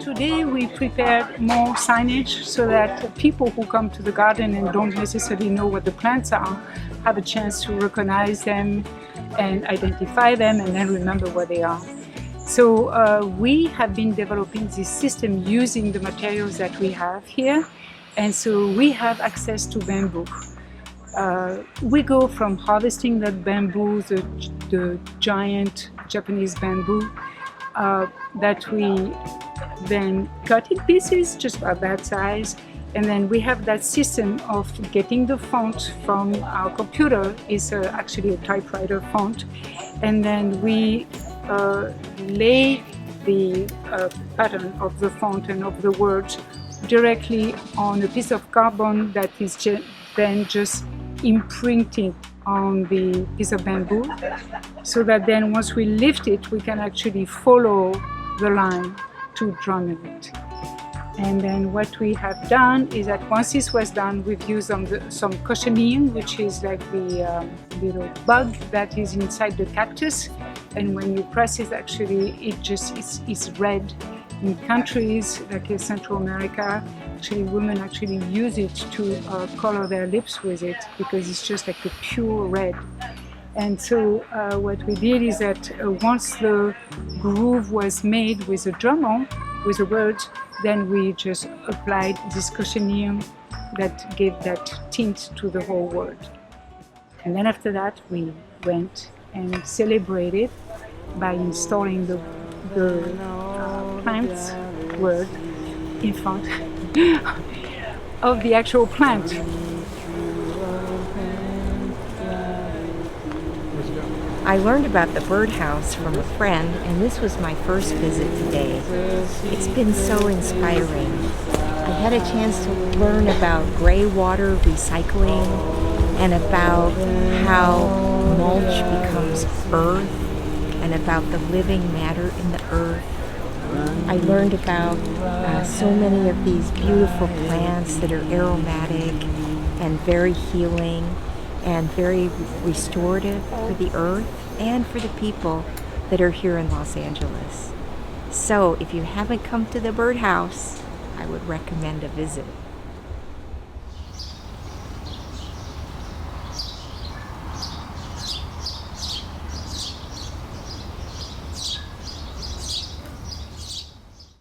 Today we prepared more signage so that people who come to the garden and don't necessarily know what the plants are have a chance to recognize them and identify them and then remember what they are. So we have been developing this system using the materials that we have here, and so we have access to bamboo. We go from harvesting that bamboo, the giant Japanese bamboo, that we then cut in pieces just about that size, and then we have that system of getting the font from our computer. Is actually a typewriter font, and then we lay the pattern of the font and of the words directly on a piece of carbon that is then just imprinted on the piece of bamboo, so that then once we lift it, we can actually follow the line to drum it. And then what we have done is that once this was done, we've used some cochineal, which is like the little bug that is inside the cactus. And when you press it, actually, it just is red. In countries like in Central America, actually women actually use it to color their lips with it, because it's just like a pure red. And so what we did is that once the groove was made with the drum on, with the words, then we just applied this cochineal that gave that tint to the whole word. And then after that, we went and celebrated by installing the plant's word in front of the actual plant. I learned about the birdhouse from a friend, and this was my first visit today. It's been so inspiring. I had a chance to learn about gray water recycling and about how mulch becomes earth and about the living matter in the earth. I learned about so many of these beautiful plants that are aromatic and very healing and very restorative for the earth and for the people that are here in Los Angeles. So if you haven't come to the birdhouse, I would recommend a visit.